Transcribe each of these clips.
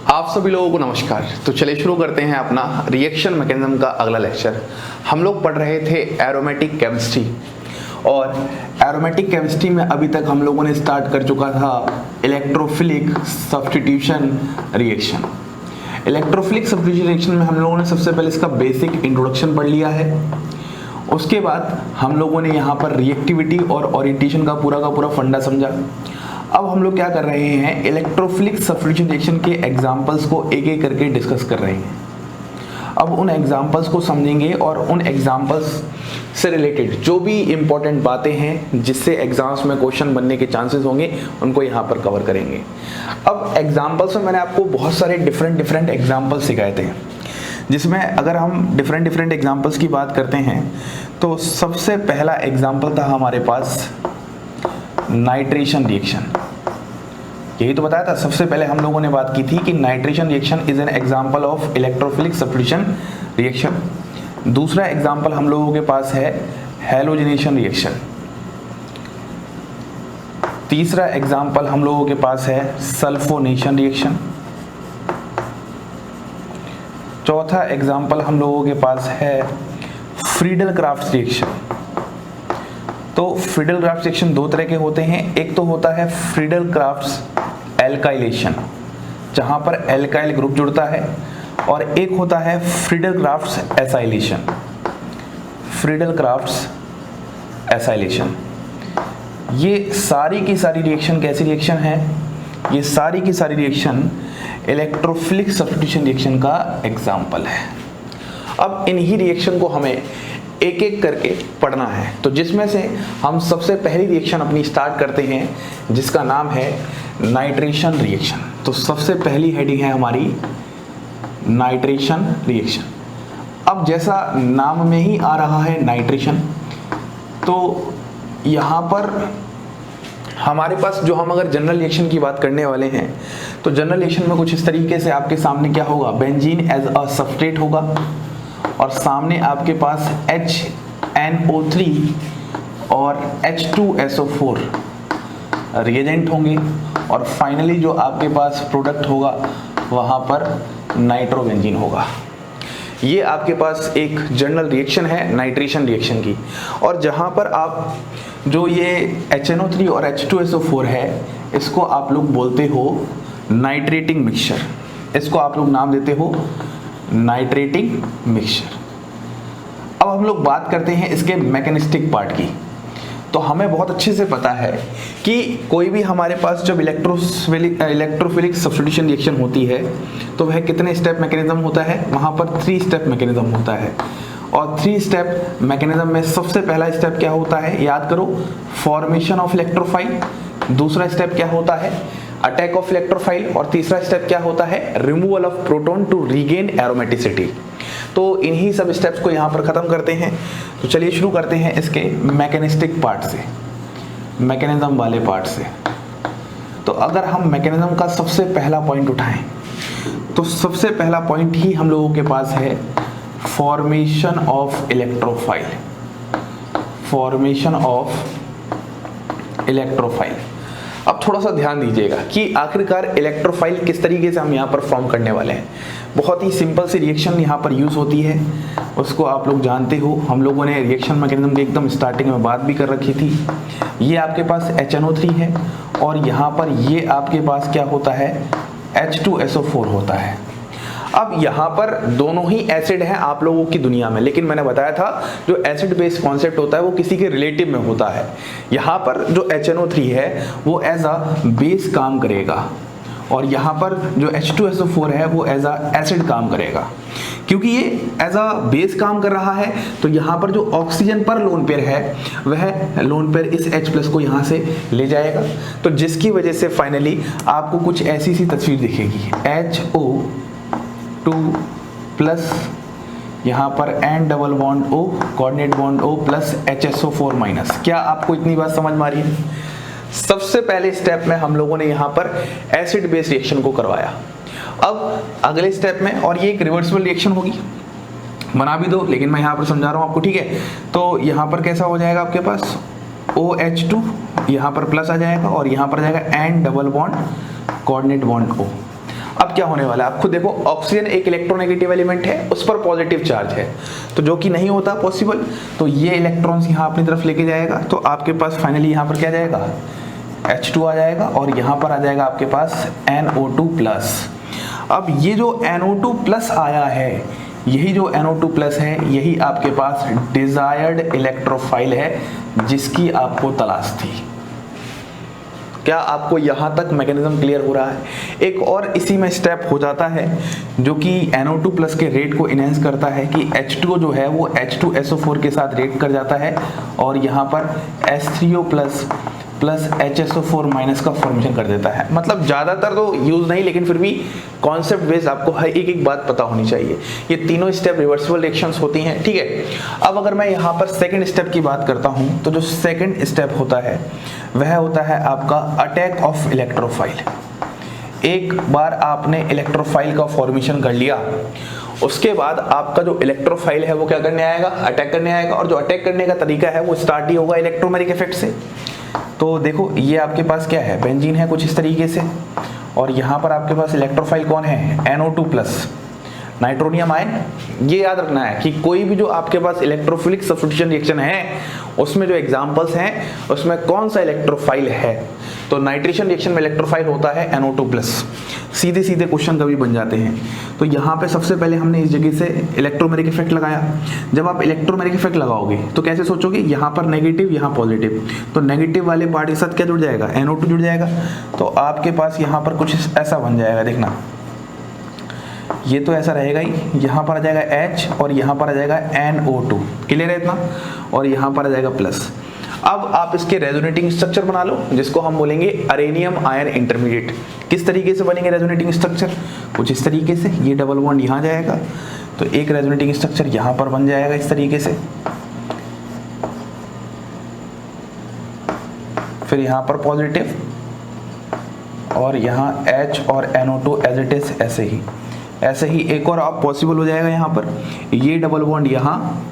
आप सभी लोगों को नमस्कार। तो चलिए शुरू करते हैं अपना रिएक्शन मैकेनिज्म का अगला लेक्चर। हम लोग पढ़ रहे थे एरोमेटिक केमिस्ट्री, और एरोमेटिक केमिस्ट्री में अभी तक हम लोगों ने स्टार्ट कर चुका था electrophilic substitution reaction. Electrophilic substitution reaction में हम लोगों ने सबसे पहले इसका बेसिक इंट्रोडक्शन पढ़ लिया है। उसके बाद हम लोगों ने यहाँ पर रिएक्टिविटी और ओरिएंटेशन का पूरा फंडा समझा। अब हम लोग क्या कर रहे हैं, इलेक्ट्रोफिलिक सब्स्टिट्यूशन रिएक्शन के एग्जांपल्स को एक एक करके डिस्कस कर रहे हैं। अब उन एग्जांपल्स को समझेंगे और उन एग्जांपल्स से रिलेटेड जो भी इंपॉर्टेंट बातें हैं जिससे एग्जाम्स में क्वेश्चन बनने के चांसेस होंगे उनको यहाँ पर कवर करेंगे। अब एग्जांपल्स में मैंने आपको बहुत सारे डिफरेंट एग्जांपल्स सिखाए थे, जिसमें अगर हम डिफरेंट एग्जांपल्स की बात करते हैं तो सबसे पहला एग्जांपल था हमारे पास नाइट्रेशन रिएक्शन। यही तो बताया था, सबसे पहले हम लोगों ने बात की थी कि nitration reaction is an example of electrophilic substitution reaction. दूसरा एग्जांपल हम लोगों के पास है हैलोजिनेशन रिएक्शन। तीसरा एग्जांपल हम लोगों के पास है सल्फोनेशन रिएक्शन। चौथा एग्जांपल हम लोगों के पास है फ्रीडल-क्राफ्ट रिएक्शन। तो फ्रीडल-क्राफ्ट रिएक्शन दो तरह के होते हैं, एक तो होता है फ्रीडल-क्राफ्ट एल्काइलेशन जहां पर एल्काइल ग्रुप जुड़ता है, और एक होता है फ्रीडल-क्राफ्ट एसाइलेशन। फ्रीडल-क्राफ्ट एसाइलेशन, ये सारी की सारी रिएक्शन कैसी रिएक्शन है, ये सारी की सारी रिएक्शन इलेक्ट्रोफिलिक सब्स्टिट्यूशन रिएक्शन का एग्जाम्पल है। अब इन्हीं रिएक्शन को हमें एक एक करके पढ़ना है, तो जिसमें से हम सबसे पहली रिएक्शन अपनी स्टार्ट करते हैं जिसका नाम है नाइट्रेशन रिएक्शन। तो सबसे पहली हेडिंग है हमारी नाइट्रेशन रिएक्शन। अब जैसा नाम में ही आ रहा है नाइट्रेशन, तो यहाँ पर हमारे पास जो हम अगर जनरल रिएक्शन की बात करने वाले हैं तो जनरल रिएक्शन में कुछ इस तरीके से आपके सामने क्या होगा, बेंजीन एज अ सबस्ट्रेट होगा और सामने आपके पास HNO3 और H2SO4 रिएजेंट होंगे, और फाइनली जो आपके पास प्रोडक्ट होगा वहाँ पर नाइट्रोबेंजीन होगा। ये आपके पास एक जनरल रिएक्शन है नाइट्रेशन रिएक्शन की। और जहाँ पर आप जो ये HNO3 और H2SO4 है, इसको आप लोग बोलते हो नाइट्रेटिंग मिक्सचर, इसको आप लोग नाम देते हो नाइट्रेटिंग मिक्सचर। अब हम लोग बात करते हैं इसके मैकेनिस्टिक पार्ट की। तो हमें बहुत अच्छे से पता है कि कोई भी हमारे पास जब इलेक्ट्रोफिलिक सब्स्टिट्यूशन रिएक्शन होती है तो वह कितने स्टेप मैकेनिज्म होता है, वहाँ पर 3 स्टेप मैकेनिज्म होता है। और 3 स्टेप मैकेनिज्म में सबसे पहला स्टेप क्या होता है, याद करो, फॉर्मेशन ऑफ इलेक्ट्रोफाइल। दूसरा स्टेप क्या होता है, अटैक ऑफ इलेक्ट्रोफाइल। और तीसरा स्टेप क्या होता है, removal of proton to regain aromaticity. तो इन्हीं सब स्टेप्स को यहाँ पर खत्म करते हैं। तो चलिए शुरू करते हैं इसके मैकेनिस्टिक पार्ट से, मैकेनिज्म वाले पार्ट से। तो अगर हम मैकेनिज्म का सबसे पहला पॉइंट उठाएं तो सबसे पहला पॉइंट ही हम लोगों के पास है formation of electrophile. Formation of electrophile. अब थोड़ा सा ध्यान दीजिएगा कि आखिरकार इलेक्ट्रोफाइल किस तरीके से हम यहाँ पर फॉर्म करने वाले हैं। बहुत ही सिंपल सी रिएक्शन यहाँ पर यूज़ होती है, उसको आप लोग जानते हो। हम लोगों ने रिएक्शन मैकेनिज्म की एकदम स्टार्टिंग में बात भी कर रखी थी। ये आपके पास HNO3 है और यहाँ पर ये आपके पास क्या होता है, H2SO4 होता है। अब यहाँ पर दोनों ही एसिड हैं आप लोगों की दुनिया में, लेकिन मैंने बताया था जो एसिड बेस कॉन्सेप्ट होता है वो किसी के रिलेटिव में होता है। यहाँ पर जो HNO3 है वो एज अ बेस काम करेगा, और यहाँ पर जो H2SO4 है वो एज अ एसिड काम करेगा। क्योंकि ये एज अ बेस काम कर रहा है तो यहाँ पर जो ऑक्सीजन पर लोन पेयर है वह लोन पेयर इस H+ को यहाँ से ले जाएगा, तो जिसकी वजह से फाइनली आपको कुछ ऐसी सी तस्वीर दिखेगी, HO2 प्लस यहाँ पर N double bond O, coordinate bond O plus HSO4 minus. क्या आपको इतनी बात समझ में आ रही है? सबसे पहले स्टेप में हम लोगों ने यहाँ पर एसिड बेस रिएक्शन को करवाया। अब अगले स्टेप में, और ये एक रिवर्सिबल रिएक्शन होगी, बना भी दो लेकिन मैं यहाँ पर समझा रहा हूँ आपको, ठीक है। तो यहाँ पर कैसा हो जाएगा आपके पास OH2, यहाँ पर प्लस आ जाएगा और यहाँ पर आ जाएगा N double bond coordinate bond O। अब क्या होने वाला है, आप खुद देखो, ऑक्सीजन एक इलेक्ट्रोनेगेटिव एलिमेंट है, उस पर पॉजिटिव चार्ज है, तो जो कि नहीं होता पॉसिबल, तो ये इलेक्ट्रॉन्स यहाँ अपनी तरफ लेके जाएगा, तो आपके पास फाइनली यहाँ पर क्या जाएगा, H2 आ जाएगा, और यहाँ पर आ जाएगा आपके पास NO2 प्लस। अब ये जो NO2 प्लस आया है, यही जो NO2 प्लस है, यही आपके पास डिजायर्ड इलेक्ट्रोफाइल है जिसकी आपको तलाश थी। क्या आपको यहाँ तक मैकेनिज्म क्लियर हो रहा है? एक और इसी में स्टेप हो जाता है जो कि NO2 प्लस के रेट को इनहेंस करता है कि H2O जो है वो H2SO4 के साथ रेट कर जाता है और यहाँ पर H3O प्लस HSO4 माइनस का फॉर्मेशन कर देता है। मतलब ज़्यादातर तो यूज़ नहीं, लेकिन फिर भी कॉन्सेप्ट बेस्ड आपको हर एक बात पता होनी चाहिए। ये तीनों स्टेप रिवर्सिबल रिएक्शंस होती हैं, ठीक है। अब अगर मैं यहाँ पर सेकंड स्टेप की बात करता हूँ, तो जो सेकंड स्टेप होता है वह होता है आपका अटैक ऑफ इलेक्ट्रोफाइल। एक बार आपने इलेक्ट्रोफाइल का फॉर्मेशन कर लिया, उसके बाद आपका जो इलेक्ट्रोफाइल है वो क्या करने आएगा, अटैक करने आएगा। और जो अटैक करने का तरीका है वो स्टार्ट ही होगा इलेक्ट्रोमेरिक इफेक्ट से। तो देखो ये आपके पास क्या है, बेंजीन है कुछ इस तरीके से, और यहाँ पर आपके पास इलेक्ट्रोफाइल कौन है, NO2 प्लस नाइट्रोनियम आयन। ये याद रखना है कि कोई भी जो आपके पास इलेक्ट्रोफिलिक सब्स्टिट्यूशन रिएक्शन है उसमें जो एग्जांपल्स हैं उसमें कौन सा इलेक्ट्रोफाइल है। तो नाइट्रेशन रिएक्शन में इलेक्ट्रोफाइल होता है NO2 प्लस। सीधे सीधे क्वेश्चन कभी बन जाते हैं। तो यहाँ पे सबसे पहले हमने इस जगह से इलेक्ट्रोमेरिक इफेक्ट लगाया। जब आप इलेक्ट्रोमेरिक इफेक्ट लगाओगे तो कैसे सोचोगे, यहाँ पर नेगेटिव यहाँ पॉजिटिव, तो नेगेटिव वाले पार्ट के साथ क्या जुड़ जाएगा, NO2 जुड़ जाएगा। तो आपके पास यहाँ पर कुछ ऐसा बन जाएगा, देखना ये तो ऐसा रहेगा ही, यहाँ पर आ जाएगा H और यहाँ पर आ जाएगा NO2, क्लियर है इतना, और यहाँ पर आ जाएगा प्लस। अब आप इसके रेजोनेटिंग स्ट्रक्चर बना लो जिसको हम बोलेंगे अरेनियम आयन इंटरमीडिएट। किस तरीके से बनेंगे रेजोनेटिंग स्ट्रक्चर, कुछ इस तरीके से, ये डबल बॉन्ड यहाँ जाएगा तो एक रेजोनेटिंग स्ट्रक्चर यहाँ पर बन जाएगा इस तरीके से, फिर यहाँ पर पॉजिटिव और यहाँ H और NO2 एज इट इज ऐसे ही एक और आप पॉसिबल हो जाएगा यहाँ पर, ये डबल बॉन्ड यहाँ,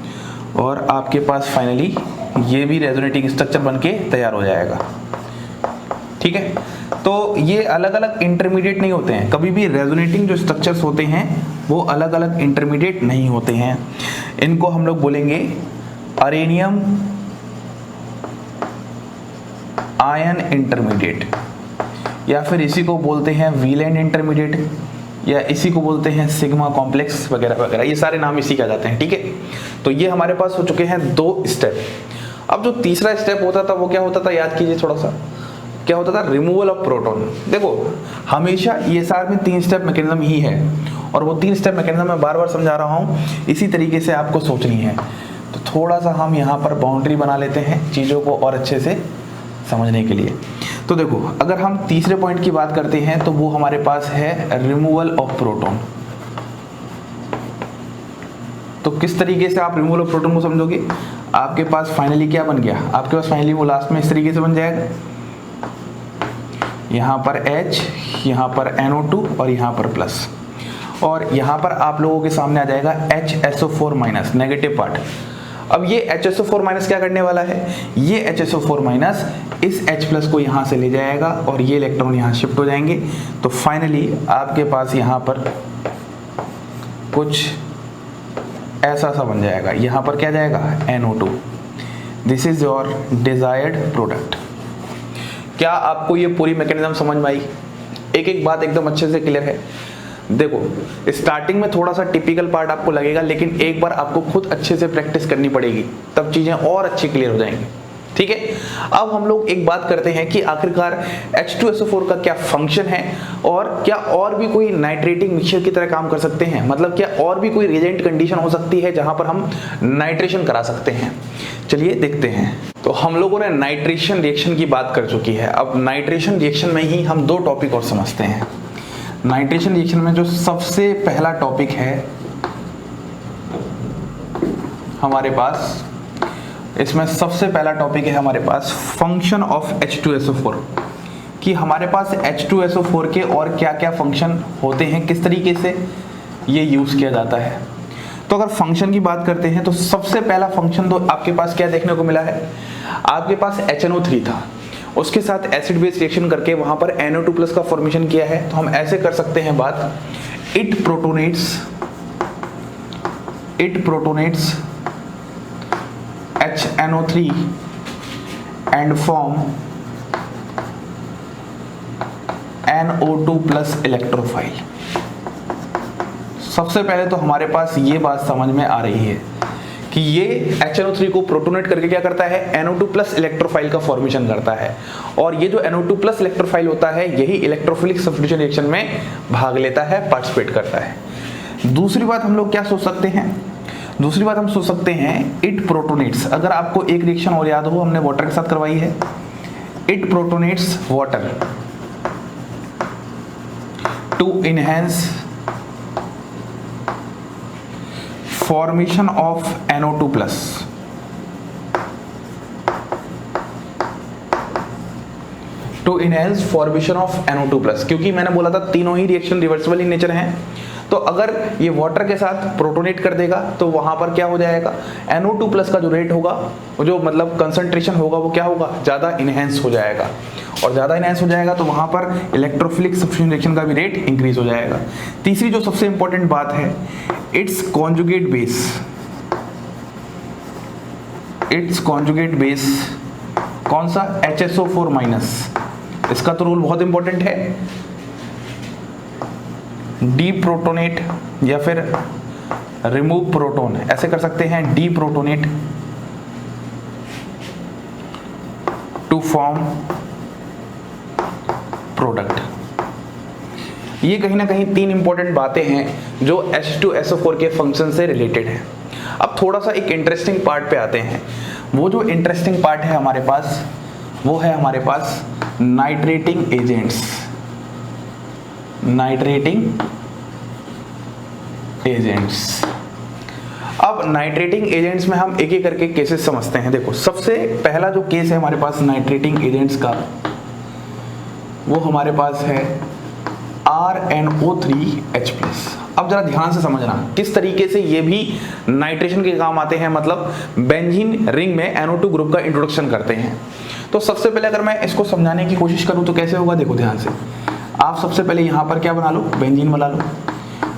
और आपके पास फाइनली ये भी रेजोनेटिंग स्ट्रक्चर बनके तैयार हो जाएगा, ठीक है। तो ये अलग अलग इंटरमीडिएट नहीं होते हैं, कभी भी रेजोनेटिंग जो स्ट्रक्चर्स होते हैं वो अलग अलग इंटरमीडिएट नहीं होते हैं। इनको हम लोग बोलेंगे अरेनियम आयन इंटरमीडिएट, या फिर इसी को बोलते हैं वीलैंड इंटरमीडिएट, या इसी को बोलते हैं सिग्मा कॉम्प्लेक्स वगैरह वगैरह, ये सारे नाम इसी के आ जाते हैं, ठीक है। तो ये हमारे पास हो चुके हैं 2 स्टेप। अब जो तीसरा स्टेप होता था वो क्या होता था, याद कीजिए थोड़ा सा, क्या होता था, रिमूवल ऑफ प्रोटॉन। देखो हमेशा ये सारे में 3 स्टेप मैकेनिज्म ही है, और वो 3 स्टेप मैकेनिज्म मैं बार बार समझा रहा हूँ, इसी तरीके से आपको सोचनी है। तो थोड़ा सा हम यहाँ पर बाउंड्री बना लेते हैं चीज़ों को और अच्छे से समझने के लिए। तो देखो अगर हम तीसरे पॉइंट की बात करते हैं तो वो हमारे पास है रिमूवल ऑफ प्रोटॉन। तो किस तरीके से आप रिमूवल ऑफ प्रोटॉन को समझोगे, आपके पास फाइनली क्या बन गया, आपके पास फाइनली वो लास्ट में इस तरीके से बन जाएगा, यहाँ पर H, यहाँ पर NO2 और यहाँ पर प्लस, और यहाँ पर आप लोगों के सामने आ जाएगा HSO4 माइनस नेगेटिव पार्ट। अब ये HSO4 माइनस क्या करने वाला है, ये HSO4 माइनस इस H प्लस को यहाँ से ले जाएगा और ये इलेक्ट्रॉन यहाँ शिफ्ट हो जाएंगे। तो फाइनली आपके पास यहाँ पर कुछ ऐसा सा बन जाएगा, यहाँ पर क्या जाएगा NO2। This is your desired product. क्या आपको ये पूरी मैकेनिज्म समझ में आई? एक एक बात एकदम अच्छे से क्लियर है। देखो स्टार्टिंग में थोड़ा सा टिपिकल पार्ट आपको लगेगा, लेकिन एक बार आपको खुद अच्छे से प्रैक्टिस करनी पड़ेगी, तब चीजें और अच्छी क्लियर हो जाएंगी, ठीक है। अब हम लोग एक बात करते हैं कि आखिरकार H2SO4 का क्या फंक्शन है, और क्या और भी कोई नाइट्रेटिंग मिक्सचर की तरह काम कर सकते हैं, मतलब क्या और भी कोई रिएजेंट कंडीशन हो सकती है जहां पर हम नाइट्रेशन करा सकते हैं। चलिए देखते हैं। तो हम लोगों ने नाइट्रेशन रिएक्शन की बात कर चुकी है। अब नाइट्रेशन रिएक्शन में ही हम 2 टॉपिक और समझते हैं। नाइट्रेशन रिएक्शन में जो सबसे पहला टॉपिक है हमारे पास, इसमें सबसे पहला टॉपिक है हमारे पास फंक्शन ऑफ H2SO4, कि हमारे पास H2SO4 के और क्या क्या फंक्शन होते हैं, किस तरीके से ये यूज किया जाता है। तो अगर फंक्शन की बात करते हैं तो सबसे पहला फंक्शन तो आपके पास क्या देखने को मिला है, आपके पास HNO3 था, उसके साथ एसिड बेस रिएक्शन करके वहां पर NO2+ का फॉर्मेशन किया है। तो हम ऐसे कर सकते हैं बात, it protonates HNO3 and form NO2+ electrophile. सबसे पहले तो हमारे पास ये बात समझ में आ रही है कि ये HNO3 को प्रोटोनेट करके क्या करता है, NO2+ इलेक्ट्रोफाइल का फॉर्मेशन करता है, और ये जो NO2+ इलेक्ट्रोफाइल होता है यही इलेक्ट्रोफिलिक सब्स्टिट्यूशन रिएक्शन में भाग लेता है, पार्टिसिपेट करता है। दूसरी बात हम लोग क्या सोच सकते हैं, दूसरी बात हम सोच सकते हैं इट प्रोटोनेट्स, अगर आपको एक रिएक्शन और याद हो हमने वाटर के साथ करवाई है, it protonates water to enhance formation of NO2+। To enhance formation of NO2+, क्योंकि मैंने बोला था तीनों ही रिएक्शन रिवर्सिबल इन नेचर हैं, तो अगर ये वाटर के साथ प्रोटोनेट कर देगा तो वहां पर क्या हो जाएगा, NO2+ का जो रेट होगा, जो मतलब कंसंट्रेशन होगा, वो क्या होगा, ज़्यादा इनहेंस हो जाएगा, और ज़्यादा इनहेंस हो जाएगा तो वहां पर इलेक्ट्रोफिलिक सब्स्टिट्यूशन रिएक्शन का भी रेट इंक्रीज हो जाएगा। तीसरी जो सबसे इंपॉर्टेंट बात है, इट्स कॉन्जुगेट बेस कौन सा, HSO4-, इसका तो रोल बहुत इंपॉर्टेंट है, डी प्रोटोनेट या फिर रिमूव प्रोटोन, ऐसे कर सकते हैं, deprotonate to form product. ये कहीं ना कहीं तीन इंपॉर्टेंट बातें हैं जो H2SO4 के फंक्शन से रिलेटेड है। अब थोड़ा सा एक इंटरेस्टिंग पार्ट पे आते हैं। वो जो इंटरेस्टिंग पार्ट है हमारे पास, वो है हमारे पास नाइट्रेटिंग एजेंट्स। अब नाइट्रेटिंग एजेंट्स में हम एक एक करके केसेस समझते हैं। देखो, सबसे पहला जो केस है हमारे पास नाइट्रेटिंग एजेंट्स का, वो हमारे पास है RNO3H+। अब जरा ध्यान से समझना किस तरीके से ये भी नाइट्रेशन के काम आते हैं, मतलब बेंजीन रिंग में NO2 ग्रुप का इंट्रोडक्शन करते हैं। तो सबसे पहले अगर मैं इसको समझाने की कोशिश करूं तो कैसे होगा, देखो ध्यान से। आप सबसे पहले यहाँ पर क्या बना लो, बेंजीन बना लो,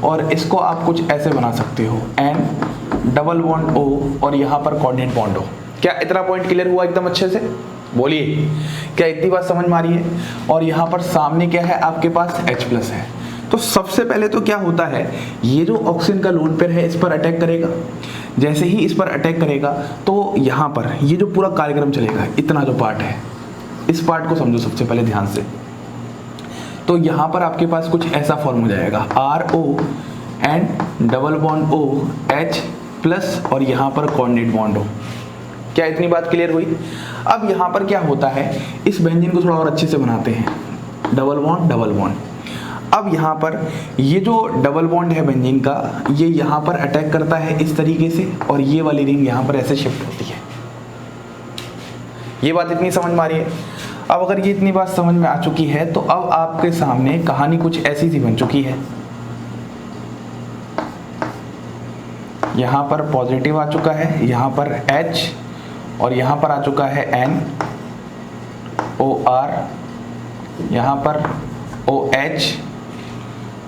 और इसको आप कुछ ऐसे बना सकते हो, N+O और यहाँ पर कोऑर्डिनेट बॉन्ड हो। क्या इतना पॉइंट क्लियर हुआ एकदम अच्छे से? बोलिए, क्या इतनी बात समझ में आ रही है? और यहाँ पर सामने क्या है आपके पास, H+ है। तो सबसे पहले तो क्या होता है, ये जो ऑक्सीजन का लोन पेयर है इस पर अटैक करेगा। जैसे ही इस पर अटैक करेगा तो यहाँ पर ये जो पूरा कार्यक्रम चलेगा, इतना जो पार्ट है, इस पार्ट को समझो सबसे पहले ध्यान से। तो यहाँ पर आपके पास कुछ ऐसा फॉर्म हो जाएगा, RO_H+ और यहाँ पर कोऑर्डिनेट बॉन्ड हो। क्या इतनी बात क्लियर हुई? अब यहाँ पर क्या होता है, इस बेंजीन को थोड़ा और अच्छे से बनाते हैं, डबल बॉन्ड। अब यहाँ पर ये जो डबल बॉन्ड है बेंजीन का, ये यहाँ पर अटैक करता है इस तरीके से, और ये वाली रिंग यहाँ पर ऐसे शिफ्ट होती है। ये बात इतनी समझ में आ रही है? अब अगर ये इतनी बात समझ में आ चुकी है तो अब आपके सामने कहानी कुछ ऐसी सी बन चुकी है। यहाँ पर पॉजिटिव आ चुका है, यहाँ पर H, और यहाँ पर आ चुका है NOR, यहाँ पर OH,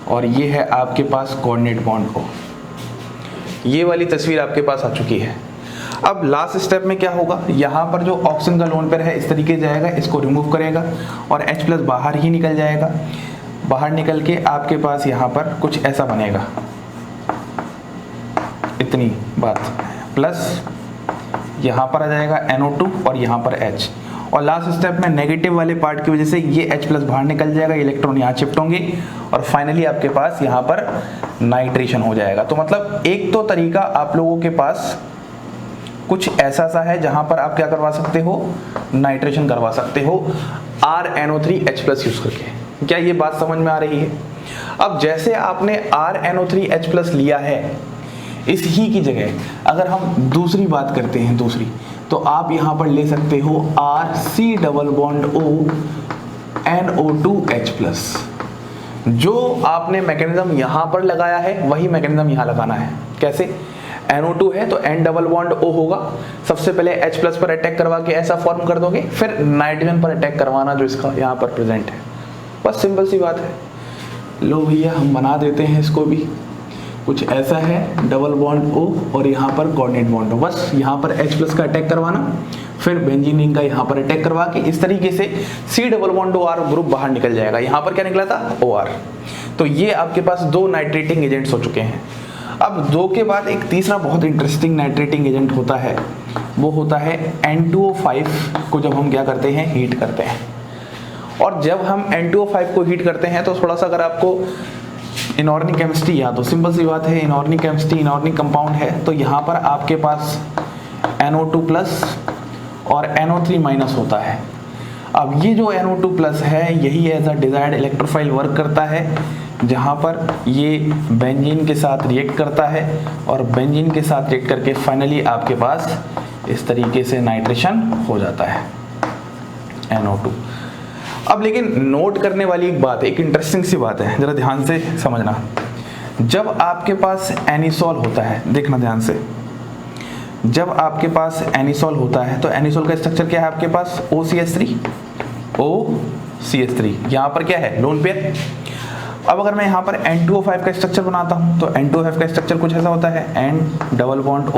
और ये है आपके पास कोऑर्डिनेट बॉन्ड हो। ये वाली तस्वीर आपके पास आ चुकी है। अब लास्ट स्टेप में क्या होगा, यहाँ पर जो ऑक्सीजन का लोन पेयर है इस तरीके जाएगा, इसको रिमूव करेगा और H+ बाहर ही निकल जाएगा। बाहर निकल के आपके पास यहाँ पर कुछ ऐसा बनेगा, इतनी बात, प्लस यहाँ पर आ जाएगा NO2 और यहाँ पर H, और लास्ट स्टेप में नेगेटिव वाले पार्ट की वजह से ये H+ बाहर निकल जाएगा, इलेक्ट्रॉन यहाँ शिफ्ट होंगे और फाइनली आपके पास यहाँ पर नाइट्रेशन हो जाएगा। तो मतलब एक तो तरीका आप लोगों के पास कुछ ऐसा सा है जहां पर आप क्या करवा सकते हो, नाइट्रेशन करवा सकते हो RNO3H+ यूज करके। क्या ये बात समझ में आ रही है? अब जैसे आपने RNO3H+ लिया है, इस ही की जगह अगर हम दूसरी बात करते हैं, दूसरी, तो आप यहां पर ले सकते हो RC≡NO2H+। जो आपने मैकेनिज्म यहां पर लगाया है वही मैकेनिज्म यहां लगाना है। कैसे? NO2 है तो N डबल बॉन्ड O होगा, सबसे पहले H प्लस पर अटैक करवा के ऐसा फॉर्म कर दोगे, फिर नाइट्रोजन पर अटैक करवाना जो इसका यहाँ पर प्रेजेंट है। बस सिंपल सी बात है। लो भैया हम बना देते हैं इसको भी, कुछ ऐसा है, डबल बॉन्ड O और यहाँ पर कोऑर्डिनेट बॉन्ड O, बस यहाँ पर H प्लस का अटैक करवाना, फिर बेंजीन रिंग का यहाँ पर अटैक करवा के इस तरीके से C double bond OR group बाहर निकल जाएगा। यहाँ पर क्या निकला था? OR। तो ये आपके पास 2 नाइट्रेटिंग एजेंट्स हो चुके हैं। अब 2 के बाद एक तीसरा बहुत इंटरेस्टिंग नाइट्रेटिंग एजेंट होता है, वो होता है N2O5 को जब हम क्या करते हैं, हीट करते हैं। और जब हम N2O5 को हीट करते हैं तो थोड़ा सा अगर आपको इनऑर्गेनिक केमिस्ट्री याद हो, सिंपल सी बात है, इनऑर्गेनिक केमिस्ट्री इनऑर्गेनिक कंपाउंड है, तो यहाँ पर आपके पास NO2 प्लस और NO3 माइनस होता है। अब ये जो NO2 प्लस है यही as a desired electrophile work करता है, जहाँ पर ये बेंजीन के साथ रिएक्ट करता है और बेंजीन के साथ रिएक्ट करके फाइनली आपके पास इस तरीके से नाइट्रेशन हो जाता है NO2। अब लेकिन नोट करने वाली एक बात है, एक इंटरेस्टिंग सी बात है, जरा ध्यान से समझना। जब आपके पास एनिसोल होता है, देखना ध्यान से, जब आपके पास एनिसोल होता है तो एनिसोल का स्ट्रक्चर क्या है आपके पास? OCH3, यहाँ पर क्या है? Lone pair. अब अगर मैं यहाँ पर N2O5 का स्ट्रक्चर बनाता हूँ तो N2O5 का स्ट्रक्चर कुछ ऐसा होता है, N double bond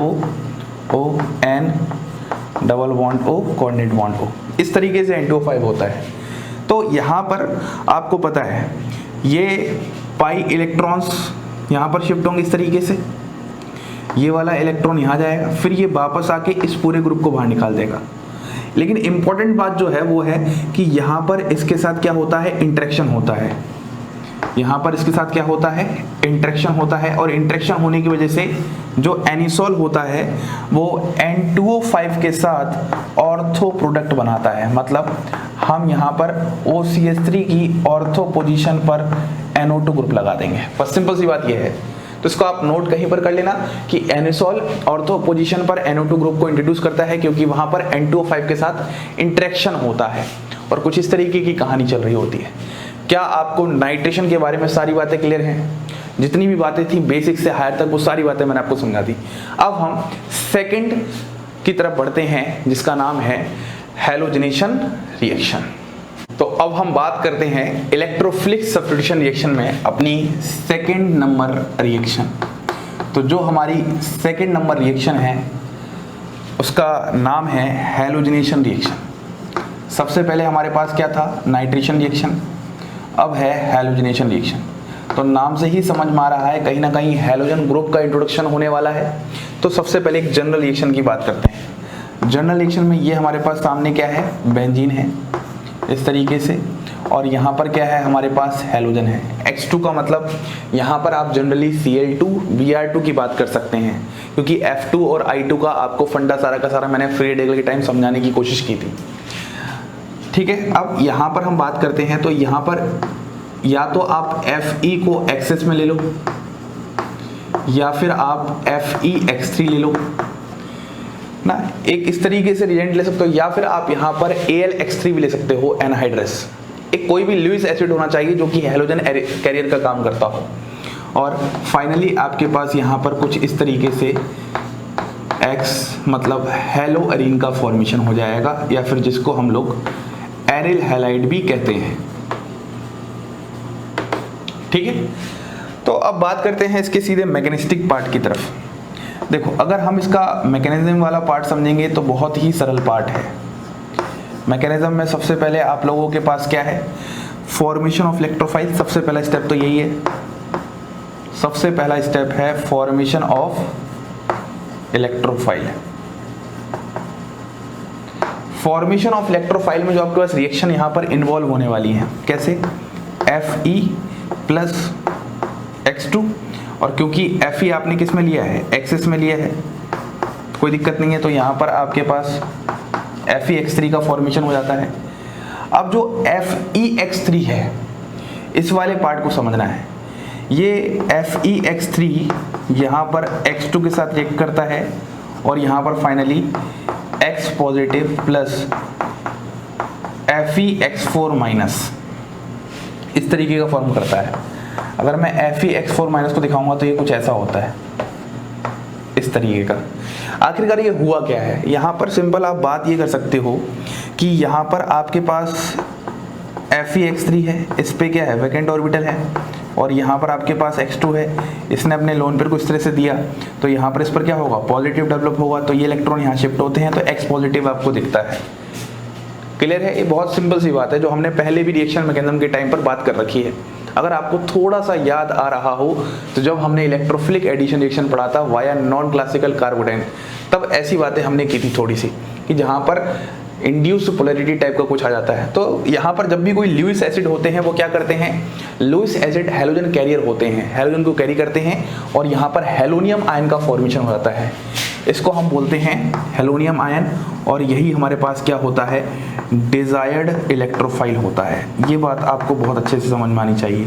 O N double bond O coordinate bond O, इस तरीके से N2O5 होता है। तो यहाँ पर आपको पता है ये पाई इलेक्ट्रॉन्स यहाँ पर शिफ्ट होंगे इस तरीके से, ये वाला इलेक्ट्रॉन यहाँ जाएगा, फिर ये वापस आके इस पूरे ग्रुप को बाहर निकाल देगा। लेकिन इंपॉर्टेंट बात जो है वो है कि यहाँ पर इसके साथ क्या होता है? इंटरेक्शन होता है। यहाँ पर इसके साथ क्या होता है? इंटरेक्शन होता है, और इंटरेक्शन होने की वजह से जो एनिसोल होता है वो N2O5 के साथ ऑर्थो प्रोडक्ट बनाता है। मतलब हम यहाँ पर OCH3 की ऑर्थो पोजीशन पर NO2 ग्रुप लगा देंगे, बस सिंपल सी बात ये है। तो इसको आप नोट कहीं पर कर लेना कि एनिसोल ऑर्थो पोजीशन पर NO2 ग्रुप को इंट्रोड्यूस करता है, क्योंकि वहां पर N2O5 के साथ इंटरेक्शन होता है और कुछ इस तरीके की कहानी चल रही होती है। क्या आपको नाइट्रेशन के बारे में सारी बातें क्लियर हैं? जितनी भी बातें थी बेसिक से हायर तक वो सारी बातें मैंने आपको समझा दी। अब हम सेकंड की तरफ बढ़ते हैं जिसका नाम है हैलोजनेशन रिएक्शन। तो अब हम बात करते हैं इलेक्ट्रोफिलिक सब्स्टिट्यूशन रिएक्शन में अपनी सेकंड नंबर रिएक्शन। तो जो हमारी सेकंड नंबर रिएक्शन है उसका नाम है हैलोजनेशन रिएक्शन। सबसे पहले हमारे पास क्या था? नाइट्रेशन रिएक्शन, अब है हैलोजनेशन रिएक्शन। तो नाम से ही समझ में आ रहा है कहीं ना कहीं हैलोजन ग्रुप का इंट्रोडक्शन होने वाला है। तो सबसे पहले एक जनरल रिएक्शन की बात करते हैं। जनरल रिएक्शन में ये हमारे पास सामने क्या है? बेंजीन है इस तरीके से, और यहाँ पर क्या है? हमारे पास हैलोजन है। X2 का मतलब यहाँ पर आप जनरली Cl2 Br2 की बात कर सकते हैं, क्योंकि F2 और I2 का आपको फंडा सारा का सारा मैंने फ्री रेडिकल के टाइम समझाने की कोशिश की थी। ठीक है, अब यहाँ पर हम बात करते हैं तो यहाँ पर या तो आप Fe को एक्सेस में ले लो या फिर आप FeX3 ले लो ना, एक इस तरीके से रिएजेंट ले सकते हो, या फिर आप यहाँ पर AlX3 भी ले सकते हो एनहाइड्रस। एक कोई भी लुईस एसिड होना चाहिए जो कि हैलोजन कैरियर का काम करता हो। और फाइनली आपके पास यहाँ पर कुछ इस तरीके से X मतलब हेलो अरीन का फॉर्मेशन हो जाएगा, या फिर जिसको हम लोग एरिल हैलाइड भी कहते हैं। ठीक है, तो अब बात करते हैं इसके सीधे मैकेनिस्टिक पार्ट की तरफ। देखो, अगर हम इसका मैकेनिज्म वाला पार्ट समझेंगे तो बहुत ही सरल पार्ट है। मैकेनिज्म में सबसे पहले आप लोगों के पास क्या है? Formation of electrophile. सबसे पहला स्टेप तो यही है, सबसे पहला स्टेप है formation of electrophile. Formation of electrophile में जो आपके पास रिएक्शन यहाँ पर इन्वॉल्व होने वाली है, कैसे? Fe प्लस X2, और क्योंकि Fe आपने किस में लिया है? एक्सेस में लिया है, कोई दिक्कत नहीं है, तो यहाँ पर आपके पास FeX3 का फॉर्मेशन हो जाता है। अब जो FeX3 है इस वाले पार्ट को समझना है। ये FeX3 यहाँ पर X2 के साथ रिएक्ट करता है और यहाँ पर finally X positive plus FeX4 minus इस तरीके का फॉर्म करता है। अगर मैं FeX4 माइनस को दिखाऊंगा तो ये कुछ ऐसा होता है, इस तरीके का। आखिरकार ये हुआ क्या है, यहाँ पर सिंपल आप बात ये कर सकते हो कि यहाँ पर आपके पास Fe(x3) है, इस पे क्या है, वैकेंट ऑर्बिटल है, और यहाँ पर आपके पास X2 है, इसने अपने लोन पेयर को इस तरह से दिया, तो यहाँ पर इस पर क्या होगा, पॉजिटिव डेवलप होगा, तो ये इलेक्ट्रॉन यहाँ शिफ्ट होते हैं, तो X पॉजिटिव आपको दिखता है। क्लियर है? ये बहुत सिंपल सी बात है जो हमने पहले भी रिएक्शन मैकेनिज्म के टाइम पर बात कर रखी है। अगर आपको थोड़ा सा याद आ रहा हो तो जब हमने इलेक्ट्रोफिलिक एडिशन रिएक्शन पढ़ा था वाया नॉन क्लासिकल कार्बोडाइन, तब ऐसी बातें हमने की थी थोड़ी सी, कि जहाँ पर इंड्यूस्ड पोलैरिटी टाइप का कुछ आ जाता है। तो यहाँ पर जब भी कोई लुईस एसिड होते हैं वो क्या करते हैं, लुईस एसिड हैलोजन कैरियर होते हैं, हैलोजन को कैरी करते हैं, और यहाँ पर हैलोनियम आयन का फॉर्मेशन हो जाता है, इसको हम बोलते हैं हैलोनियम आयन, और यही हमारे पास क्या होता है, डिजायर्ड इलेक्ट्रोफाइल होता है। ये बात आपको बहुत अच्छे से समझ में आनी चाहिए,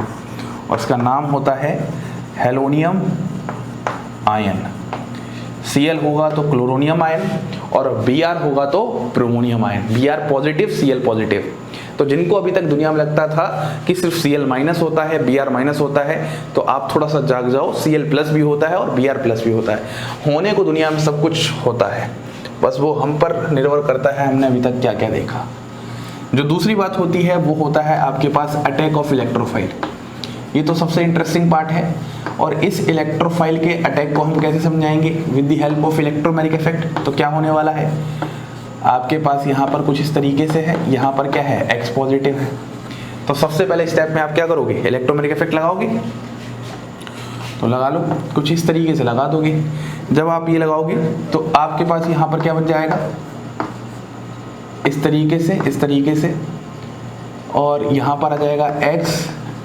और इसका नाम होता है हैलोनियम आयन। Cl होगा तो क्लोरोनियम आयन, और Br होगा तो bromonium ion, Br positive Cl positive. तो जिनको अभी तक दुनिया में लगता था कि सिर्फ Cl माइनस होता है, Br माइनस होता है, तो आप थोड़ा सा जाग जाओ, Cl प्लस भी होता है और Br प्लस भी होता है। होने को दुनिया में सब कुछ होता है, बस वो हम पर निर्भर करता है हमने अभी तक क्या क्या देखा। जो दूसरी बात होती है वो होता है आपके पास अटैक ऑफ इलेक्ट्रोफाइल। ये तो सबसे इंटरेस्टिंग पार्ट है, और इस इलेक्ट्रोफाइल के अटैक को हम कैसे समझाएंगे, with the help of electromagnetic effect. तो क्या होने वाला है, आपके पास यहाँ पर कुछ इस तरीके से है, यहाँ पर क्या है, X पॉजिटिव है, तो सबसे पहले स्टेप में आप क्या करोगे, इलेक्ट्रोमैग्नेटिक इफेक्ट लगाओगे, तो लगा लो, कुछ इस तरीके से लगा दोगे। जब आप ये लगाओगे तो आपके पास यहाँ पर क्या बन जाएगा, इस तरीके से, और यहाँ पर आ जाएगा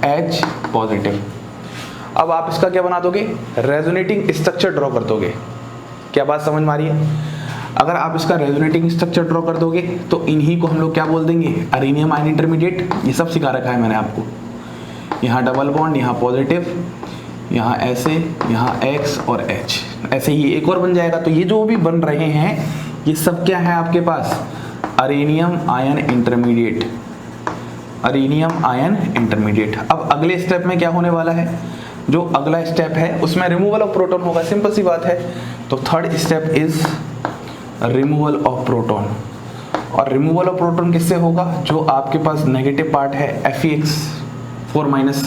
H पॉजिटिव। अब आप इसका क्या बना दोगे, रेजोनेटिंग स्ट्रक्चर ड्रॉ कर दोगे। क्या बात समझ में आ रही है? अगर आप इसका रेजोनेटिंग स्ट्रक्चर ड्रॉ कर दोगे तो इन्हीं को हम लोग क्या बोल देंगे, अरेनियम आयन इंटरमीडिएट। ये सब सिखा रखा है मैंने आपको, यहाँ डबल बॉन्ड, यहाँ पॉजिटिव, यहाँ ऐसे, यहाँ X और H, ऐसे ही एक और बन जाएगा। तो ये जो भी बन रहे हैं ये सब क्या है आपके पास, अरेनियम आयन इंटरमीडिएट, अरेनियम आयन इंटरमीडिएट। अब अगले स्टेप में क्या होने वाला है, जो अगला स्टेप है उसमें रिमूवल ऑफ प्रोटॉन होगा, सिंपल सी बात है। तो third step is removal of proton, और रिमूवल ऑफ प्रोटॉन किससे होगा, जो आपके पास नेगेटिव पार्ट है Fe(4-).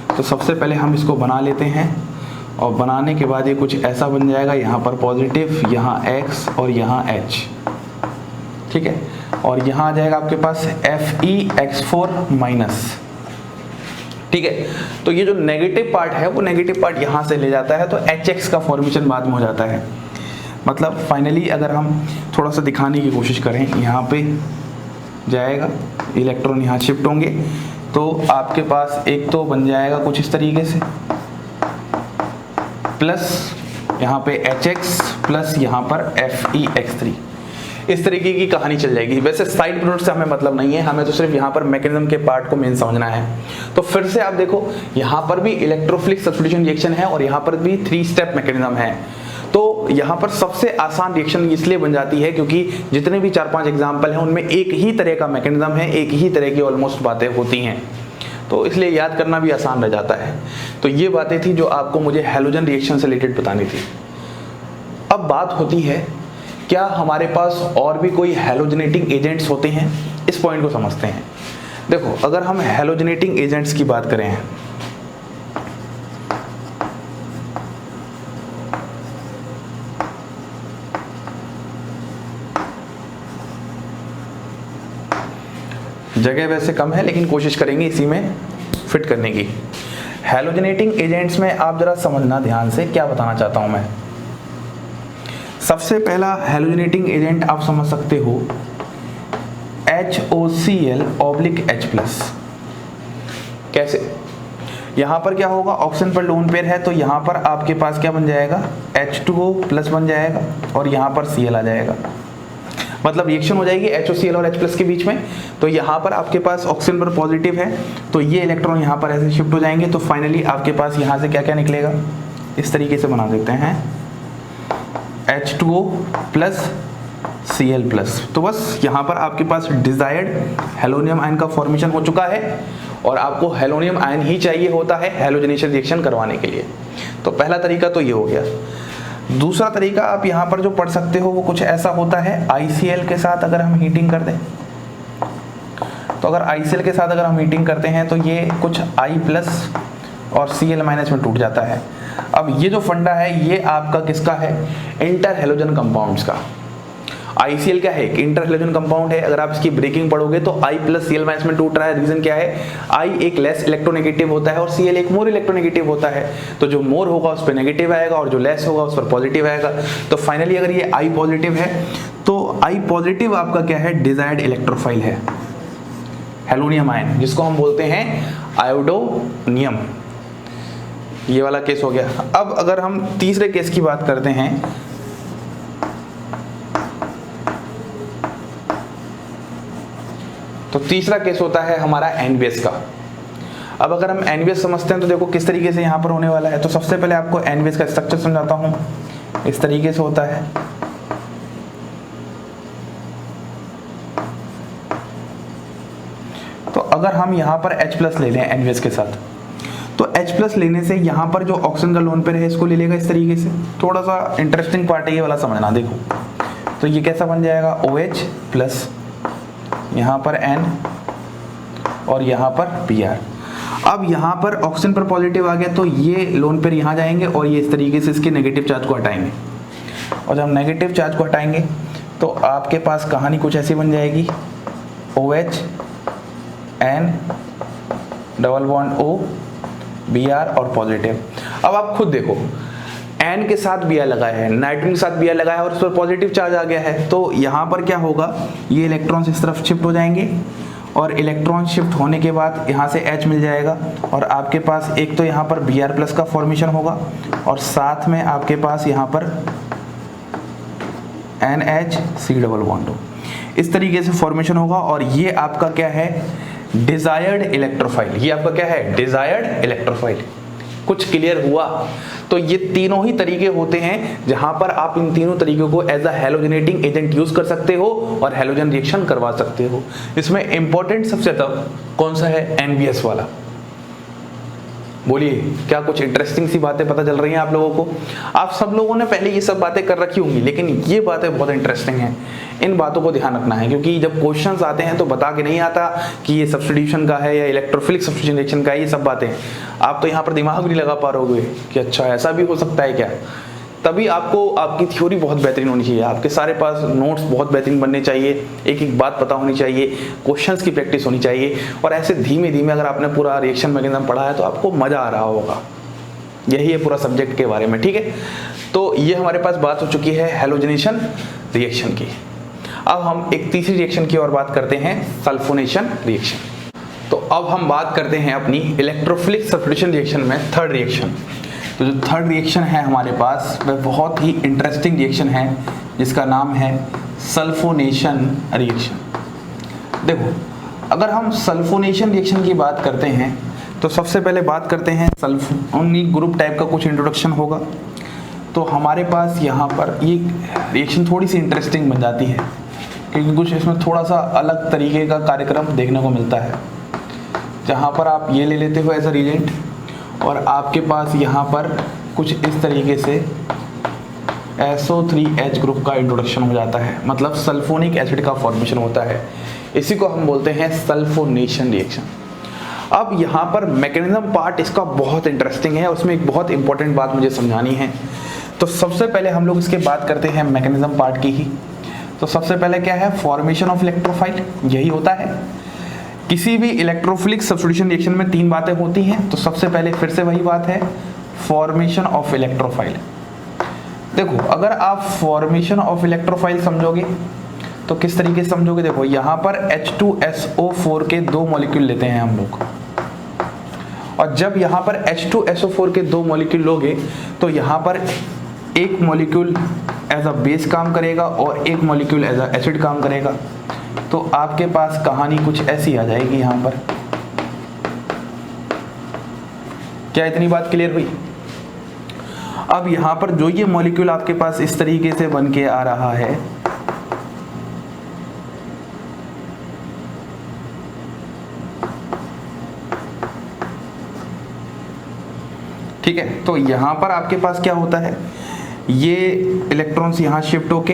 तो सबसे पहले हम इसको बना लेते हैं, और बनाने के बाद ये कुछ ऐसा बन जाएगा, यहाँ पर पॉजिटिव, यहाँ X और यहाँ H, ठीक है, और यहाँ आ जाएगा आपके पास FeX4-। ठीक है, तो ये जो नेगेटिव पार्ट है वो नेगेटिव पार्ट यहाँ से ले जाता है, तो HX का फॉर्मेशन बाद में हो जाता है। मतलब फाइनली अगर हम थोड़ा सा दिखाने की कोशिश करें, यहाँ पे जाएगा, इलेक्ट्रॉन यहाँ शिफ्ट होंगे, तो आपके पास एक तो बन जाएगा कुछ इस तरीके से, प्लस यहाँ पे HX प्लस यहाँ पर FeX3, इस तरीके की कहानी चल जाएगी। वैसे साइड प्रोडक्ट से हमें मतलब नहीं है, हमें तो सिर्फ यहाँ पर मैकेनिज्म के पार्ट को मेन समझना है। तो फिर से आप देखो, यहाँ पर भी इलेक्ट्रोफिलिक सब्स्टिट्यूशन रिएक्शन है और यहाँ पर भी 3 स्टेप मैकेनिज्म है। तो यहाँ पर सबसे आसान रिएक्शन इसलिए बन जाती है क्योंकि जितने भी 4-5 एग्जाम्पल हैं उनमें एक ही तरह का मैकेनिज्म है, एक ही तरह की ऑलमोस्ट बातें होती हैं, तो इसलिए याद करना भी आसान रह जाता है। तो ये बातें थी जो आपको मुझे हैलोजन रिएक्शन से रिलेटेड बतानी थी। अब बात होती है, क्या हमारे पास और भी कोई हैलोजनेटिंग एजेंट्स होते हैं? इस पॉइंट को समझते हैं। देखो, अगर हम हैलोजनेटिंग एजेंट्स की बात करें, जगह वैसे कम है लेकिन कोशिश करेंगे इसी में फिट करने की। हैलोजनेटिंग एजेंट्स में आप जरा समझना ध्यान से, क्या बताना चाहता हूं मैं। सबसे पहला हैलोजनेटिंग एजेंट आप समझ सकते हो HOCl/H+। कैसे? यहाँ पर क्या होगा, ऑक्सीजन पर लोन पेयर है, तो यहाँ पर आपके पास क्या बन जाएगा, H2O+ बन जाएगा और यहाँ पर Cl आ जाएगा। मतलब रिएक्शन हो जाएगी HOCl और H+ के बीच में। तो यहाँ पर आपके पास ऑक्सीजन पर पॉजिटिव है, तो ये इलेक्ट्रॉन यहाँ पर ऐसे शिफ्ट हो जाएंगे, तो फाइनली आपके पास यहाँ से क्या क्या निकलेगा, इस तरीके से बना देते हैं H2O + Cl+। तो बस यहाँ पर आपके पास डिजायर्ड हेलोनियम आयन का फॉर्मेशन हो चुका है, और आपको हेलोनियम आयन ही चाहिए होता है हैलोजनेशन रिएक्शन करवाने के लिए। तो पहला तरीका तो ये हो गया। दूसरा तरीका आप यहाँ पर जो पढ़ सकते हो वो कुछ ऐसा होता है, ICl के साथ अगर हम हीटिंग कर दें, तो अगर ICl के साथ अगर हम हीटिंग करते हैं तो ये कुछ I+ और Cl- में टूट जाता है। अब ये जो फंडा है ये आपका किसका है, इंटर हैलोजन कंपाउंड्स का। ICl क्या है, एक इंटर हैलोजन कंपाउंड है। अगर आप इसकी ब्रेकिंग पढ़ोगे तो I+ Cl- में टूट रहा है। रीजन क्या है, I एक लेस इलेक्ट्रोनेगेटिव होता है और Cl एक मोर इलेक्ट्रोनेगेटिव होता है। तो जो मोर होगा उस पर नेगेटिव आएगा और जो लेस होगा उस पर पॉजिटिव आएगा। तो फाइनली अगर ये I पॉजिटिव है तो I पॉजिटिव आपका क्या है, डिजायर्ड इलेक्ट्रोफाइल है, हेलोनियम आयन, जिसको हम बोलते हैं आयोडोनियम। ये वाला केस हो गया। अब अगर हम तीसरे केस की बात करते हैं, तो तीसरा केस होता है हमारा NBS का। अब अगर हम NBS समझते हैं तो देखो किस तरीके से यहाँ पर होने वाला है। तो सबसे पहले आपको NBS का स्ट्रक्चर समझाता हूँ, इस तरीके से होता है। तो अगर हम यहाँ पर H+ ले लें NBS के साथ, तो H+ लेने से यहाँ पर जो ऑक्सीजन का लोन पेयर है इसको ले लेगा इस तरीके से। थोड़ा सा इंटरेस्टिंग पार्ट है ये वाला समझना, देखो तो ये कैसा बन जाएगा, OH+, यहाँ पर N और यहाँ पर Br। अब यहाँ पर ऑक्सीजन पर पॉजिटिव आ गया तो ये लोन पेयर यहाँ जाएंगे और ये इस तरीके से इसके नेगेटिव चार्ज को हटाएंगे। और जब नेगेटिव चार्ज को हटाएंगे तो आपके पास कहानी कुछ ऐसी बन जाएगी, OH N =O Br और पॉजिटिव। अब आप खुद देखो, N के साथ Br लगाया है, नाइट्रोजन के साथ Br लगाया है और उस पर पॉजिटिव चार्ज आ गया है। तो यहाँ पर क्या होगा, ये इलेक्ट्रॉन्स इस तरफ शिफ्ट हो जाएंगे और इलेक्ट्रॉन शिफ्ट होने के बाद यहाँ से H मिल जाएगा और आपके पास एक तो यहाँ पर Br+ का फॉर्मेशन होगा और साथ में आपके पास यहाँ पर NHC∞। इस तरीके से फॉर्मेशन होगा और ये आपका क्या है, डिजायर्ड इलेक्ट्रोफाइल। ये आपका क्या है, डिजायर्ड इलेक्ट्रोफाइल। कुछ क्लियर हुआ? तो ये तीनों ही तरीके होते हैं जहां पर आप इन तीनों तरीकों को एज अ हैलोजनेटिंग एजेंट यूज कर सकते हो और हैलोजन रिएक्शन करवा सकते हो। इसमें इंपॉर्टेंट सबसे ज्यादा कौन सा है, NBS वाला। बोलिए, क्या कुछ इंटरेस्टिंग सी बातें पता चल रही हैं आप लोगों को? आप सब लोगों ने पहले ये सब बातें कर रखी होंगी, लेकिन ये बातें बहुत इंटरेस्टिंग हैं। इन बातों को ध्यान रखना है क्योंकि जब क्वेश्चंस आते हैं तो बता के नहीं आता कि ये सब्स्टिट्यूशन का है या इलेक्ट्रोफिलिक सब्स्टिट्यूशन रिएक्शन का है। ये सब बातें आप तो यहाँ पर दिमाग नहीं लगा पा रहोगे कि अच्छा ऐसा भी हो सकता है क्या। तभी आपको आपकी थ्योरी बहुत बेहतरीन होनी चाहिए, आपके सारे पास नोट्स बहुत बेहतरीन बनने चाहिए, एक एक बात पता होनी चाहिए, क्वेश्चंस की प्रैक्टिस होनी चाहिए। और ऐसे धीमे धीमे अगर आपने पूरा रिएक्शन मैकेनिज्म पढ़ा है तो आपको मजा आ रहा होगा। यही है पूरा सब्जेक्ट के बारे में, ठीक है। तो ये हमारे पास बात हो चुकी है हैलोजनेशन रिएक्शन की। अब हम एक तीसरी रिएक्शन की और बात करते हैं, सल्फोनेशन रिएक्शन। तो अब हम बात करते हैं अपनी इलेक्ट्रोफिलिक सब्स्टिट्यूशन रिएक्शन में थर्ड रिएक्शन। तो जो थर्ड रिएक्शन है हमारे पास वह बहुत ही इंटरेस्टिंग रिएक्शन है जिसका नाम है सल्फोनेशन रिएक्शन। देखो, अगर हम सल्फोनेशन रिएक्शन की बात करते हैं तो सबसे पहले बात करते हैं सल्फोनिक ग्रुप टाइप का कुछ इंट्रोडक्शन होगा। तो हमारे पास यहाँ पर ये रिएक्शन थोड़ी सी इंटरेस्टिंग बन जाती है क्योंकि कुछ इसमें थोड़ा सा अलग तरीके का कार्यक्रम देखने को मिलता है, जहाँ पर आप ये ले लेते हो एज अ रिएजेंट और आपके पास यहाँ पर कुछ इस तरीके से SO3H ग्रुप का इंट्रोडक्शन हो जाता है, मतलब सल्फोनिक एसिड का फॉर्मेशन होता है। इसी को हम बोलते हैं सल्फोनेशन रिएक्शन। अब यहाँ पर मैकेनिज्म पार्ट इसका बहुत इंटरेस्टिंग है, उसमें एक बहुत इंपॉर्टेंट बात मुझे समझानी है। तो सबसे पहले हम लोग इसके बात करते हैं मैकेनिज्म पार्ट की ही। तो सबसे पहले क्या है, फॉर्मेशन ऑफ इलेक्ट्रोफाइल, यही होता है। किसी भी इलेक्ट्रोफिलिक सब्स्टिट्यूशन रिएक्शन में तीन बातें होती हैं। तो सबसे पहले फिर से वही बात है, फॉर्मेशन ऑफ इलेक्ट्रोफाइल। देखो, अगर आप फॉर्मेशन ऑफ इलेक्ट्रोफाइल समझोगे तो किस तरीके से समझोगे, देखो यहाँ पर H2SO4 के दो मॉलिक्यूल लेते हैं हम लोग, और जब यहाँ पर H2SO4 के दो मॉलिक्यूल लोगे तो यहाँ पर एक मॉलिक्यूल एज अ बेस काम करेगा और एक मॉलिक्यूल एज अ एसिड काम करेगा। तो आपके पास कहानी कुछ ऐसी आ जाएगी यहाँ पर। क्या इतनी बात क्लियर हुई? अब यहाँ पर जो ये मॉलिक्यूल आपके पास इस तरीके से बन के आ रहा है, ठीक है, तो यहाँ पर आपके पास क्या होता है, ये इलेक्ट्रॉन्स यहाँ शिफ्ट होके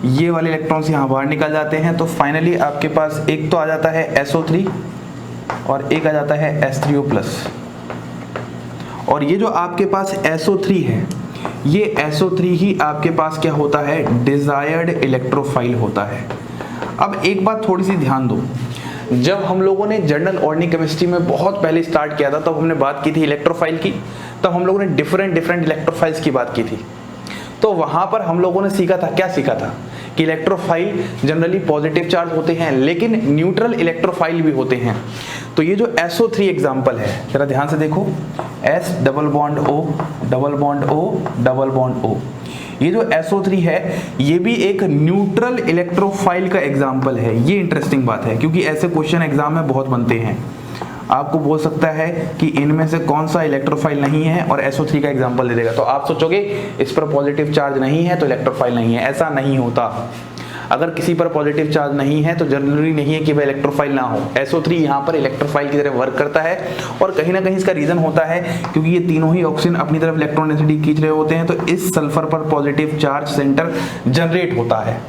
ये वाले इलेक्ट्रॉन्स यहाँ बाहर निकल जाते हैं, तो फाइनली आपके पास एक तो आ जाता है SO3 और एक आ जाता है H3O+। और ये जो आपके पास SO3 है, ये SO3 ही आपके पास क्या होता है, डिजायर्ड इलेक्ट्रोफाइल होता है। अब एक बात थोड़ी सी ध्यान दो, जब हम लोगों ने जर्नल ऑर्गेनिक केमिस्ट्री में बहुत पहले स्टार्ट किया था तब हमने बात की थी इलेक्ट्रोफाइल की, तब हम लोगों ने डिफरेंट इलेक्ट्रोफाइल्स की बात की थी। तो वहां पर हम लोगों ने सीखा था, क्या सीखा था कि इलेक्ट्रोफाइल जनरली पॉजिटिव चार्ज होते हैं लेकिन न्यूट्रल इलेक्ट्रोफाइल भी होते हैं। तो ये जो SO3 एग्जाम्पल है, जरा ध्यान से देखो, S double bond O double bond O double bond O, ये जो SO3 है ये भी एक न्यूट्रल इलेक्ट्रोफाइल का एग्जाम्पल है। ये इंटरेस्टिंग बात है क्योंकि ऐसे क्वेश्चन एग्जाम में बहुत बनते हैं। आपको बोल सकता है कि इनमें से कौन सा इलेक्ट्रोफाइल नहीं है और SO3 का एग्जाम्पल दे देगा, तो आप सोचोगे इस पर पॉजिटिव चार्ज नहीं है तो इलेक्ट्रोफाइल नहीं है। ऐसा नहीं होता। अगर किसी पर पॉजिटिव चार्ज नहीं है तो जरूरी नहीं है कि वह इलेक्ट्रोफाइल ना हो। SO3 यहाँ पर इलेक्ट्रोफाइल की तरह वर्क करता है और कहीं ना कहीं इसका रीजन होता है क्योंकि ये तीनों ही ऑक्सीजन अपनी तरफ इलेक्ट्रॉन डेंसिटी खींच रहे होते हैं, तो इस सल्फर पर पॉजिटिव चार्ज सेंटर जनरेट होता है,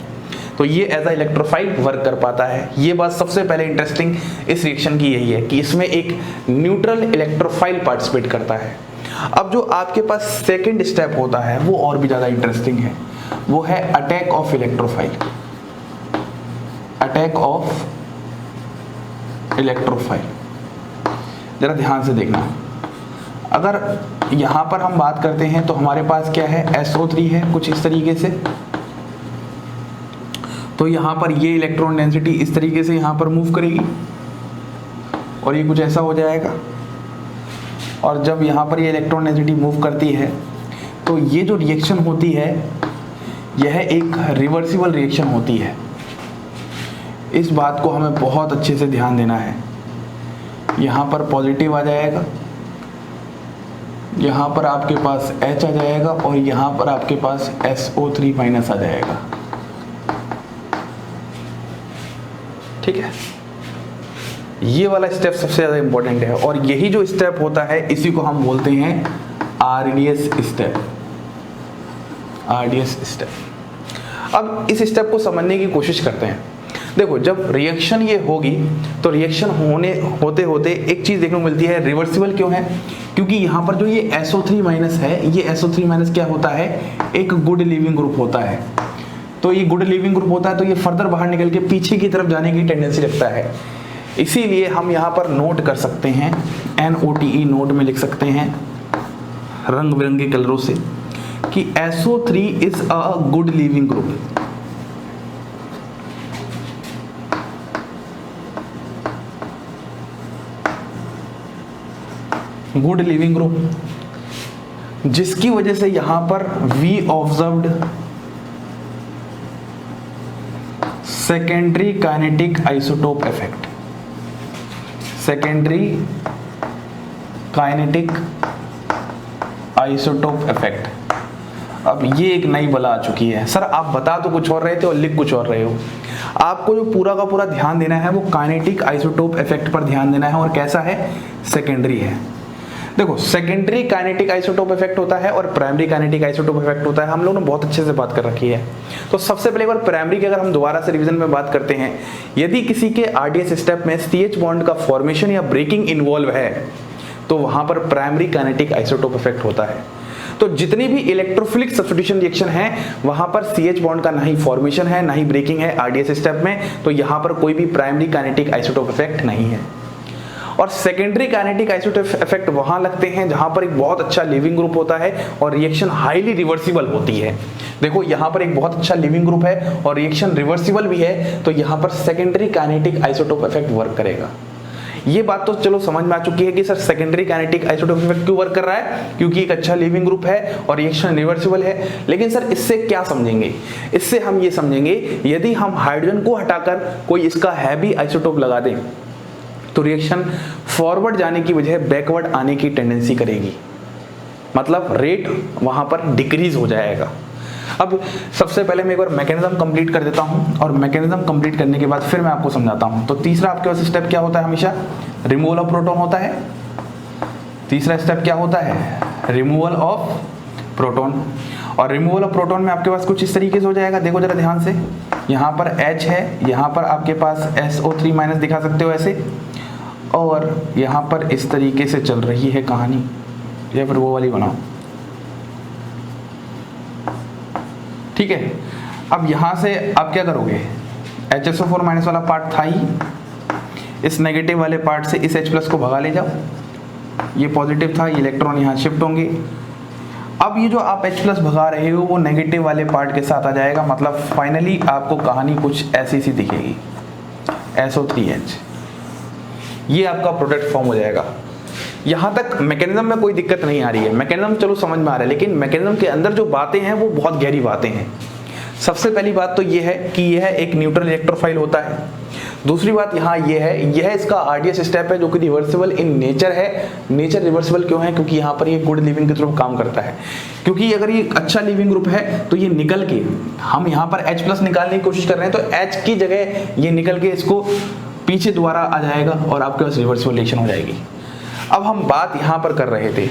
तो ये एज अ इलेक्ट्रोफाइल वर्क कर पाता है। ये बात सबसे पहले इंटरेस्टिंग इस रिएक्शन की यही है कि इसमें एक न्यूट्रल इलेक्ट्रोफाइल पार्टिसिपेट करता है। अब जो आपके पास सेकंड स्टेप होता है वो और भी ज्यादा इंटरेस्टिंग है, वो है attack of electrophile. Attack of electrophile, जरा ध्यान से देखना। अगर यहां पर हम बात करते हैं तो हमारे पास क्या है, SO3 है कुछ इस तरीके से, तो यहां पर ये इलेक्ट्रॉन डेंसिटी इस तरीके से यहां पर मूव करेगी और ये कुछ ऐसा हो जाएगा। और जब यहां पर ये इलेक्ट्रॉन डेंसिटी मूव करती है तो ये जो रिएक्शन होती है यह एक रिवर्सिबल रिएक्शन होती है। इस बात को हमें बहुत अच्छे से ध्यान देना है। यहां पर पॉजिटिव आ जाएगा, यहां पर आपके पास H आ जाएगा और यहां पर आपके पास SO3 माइनस आ जाएगा। ठीक है, ये वाला स्टेप सबसे ज्यादा इंपॉर्टेंट है और यही जो स्टेप होता है इसी को हम बोलते हैं RDS स्टेप। RDS step. अब इस स्टेप को समझने की कोशिश करते हैं। देखो, जब रिएक्शन ये होगी तो रिएक्शन होते होते एक चीज देखने को मिलती है, रिवर्सिबल क्यों है, क्योंकि यहाँ पर जो ये SO3 माइनस है, ये SO3 माइनस क्या होता है, एक गुड लिविंग ग्रुप होता है। तो ये गुड लिविंग ग्रुप होता है तो ये फर्दर बाहर निकल के पीछे की तरफ जाने की टेंडेंसी रखता है। इसीलिए हम यहाँ पर नोट कर सकते हैं, NOTE नोट में लिख सकते हैं रंग बिरंगे कलरों से कि SO3 is a good living group. Good living group, जिसकी वजह से यहां पर we observed secondary kinetic isotope effect. Secondary kinetic isotope effect. अब ये एक नई बला आ चुकी है। सर आप बता तो कुछ और रहे थे और लिख कुछ और रहे हो। आपको जो पूरा का पूरा ध्यान देना है वो काइनेटिक आइसोटोप इफेक्ट पर ध्यान देना है, और कैसा है, सेकेंडरी है। देखो, सेकेंडरी काइनेटिक आइसोटोप इफेक्ट होता है और प्राइमरी काइनेटिक आइसोटोप इफेक्ट होता है। हम लोगों ने बहुत अच्छे से बात कर रखी है। तो सबसे पहले एक बार प्राइमरी की अगर हम दोबारा से रिवीजन में बात करते हैं, यदि किसी के RDS स्टेप में CH बॉन्ड का फॉर्मेशन या ब्रेकिंग इन्वॉल्व है तो वहां पर प्राइमरी काइनेटिक आइसोटोप इफेक्ट होता है। तो जितनी भी इलेक्ट्रोफिलिक सब्स्टिट्यूशन रिएक्शन है वहां पर CH बॉन्ड का ना ही फॉर्मेशन है ना ही ब्रेकिंग है RDS स्टेप में, तो यहां पर कोई भी प्राइमरी काइनेटिक आइसोटोप इफेक्ट नहीं है। और सेकेंडरी काइनेटिक आइसोटोप इफेक्ट वहां लगते हैं जहां पर एक बहुत अच्छा लिविंग ग्रुप होता है और रिएक्शन हाईली रिवर्सिबल होती है। देखो, यहां पर एक बहुत अच्छा लिविंग ग्रुप है और रिएक्शन रिवर्सिबल भी है, तो यहां पर secondary kinetic isotope effect work करेगा। ये बात तो चलो समझ में आ चुकी है कि sir secondary kinetic isotope effect क्यों वर्क कर रहा है, क्योंकि एक अच्छा लिविंग ग्रुप है और रिएक्शन रिवर्सिबल है। लेकिन सर इससे क्या समझेंगे, इससे हम ये समझेंगे यदि हम हाइड्रोजन को हटाकर कोई इसका हैवी आइसोटोप लगा दें तो रिएक्शन फॉरवर्ड जाने की बजाय बैकवर्ड आने की टेंडेंसी करेगी, मतलब रेट वहां पर डिक्रीज हो जाएगा। अब सबसे पहले मैं एक बार मैकेनिज्म कंप्लीट कर देता हूं और मैकेनिज्म कंप्लीट करने के बाद फिर मैं आपको समझाता हूं। तो तीसरा आपके पास स्टेप क्या होता है, हमेशा रिमूवल ऑफ प्रोटॉन होता है। तीसरा स्टेप क्या होता है, रिमूवल ऑफ प्रोटॉन। और रिमूवल ऑफ प्रोटॉन में आपके पास कुछ इस तरीके से हो जाएगा। देखो जरा ध्यान से, यहाँ पर H है, यहाँ पर आपके पास SO3- दिखा सकते हो ऐसे, और यहाँ पर इस तरीके से चल रही है कहानी, या फिर वो वाली बनाओ, ठीक है। अब यहाँ से आप क्या करोगे, HSO4- वाला पार्ट था ही, इस नेगेटिव वाले पार्ट से इस H+ को भगा ले जाओ, ये पॉजिटिव था, ये इलेक्ट्रॉन यहाँ शिफ्ट होंगे। अब ये जो आप H+ भगा रहे हो वो नेगेटिव वाले पार्ट के साथ आ जाएगा, मतलब फाइनली आपको कहानी कुछ ऐसी सी दिखेगी, SO3H। ये आपका प्रोडक्ट फॉर्म हो जाएगा। यहाँ तक मैकेनिज्म में कोई दिक्कत नहीं आ रही है, मैकेनिज्म चलो समझ में आ रहा है, लेकिन मैकेनिज्म के अंदर जो बातें हैं वो बहुत गहरी बातें हैं। सबसे पहली बात तो ये है कि यह एक न्यूट्रल इलेक्ट्रोफाइल होता है। दूसरी बात यहाँ ये है, यह इसका आरडीएस स्टेप है जो कि रिवर्सिबल इन नेचर है। नेचर रिवर्सिबल क्यों है, क्योंकि यहाँ पर ये गुड लिविंग के थ्रू काम करता है। क्योंकि अगर ये अच्छा लिविंग ग्रुप है तो ये निकल के, हम यहाँ पर H+ निकालने की कोशिश कर रहे हैं तो H की जगह ये निकल के इसको पीछे दोबारा आ जाएगा और आपके पास रिवर्सिबल रिएक्शन हो जाएगी। अब हम बात यहाँ पर कर रहे थे,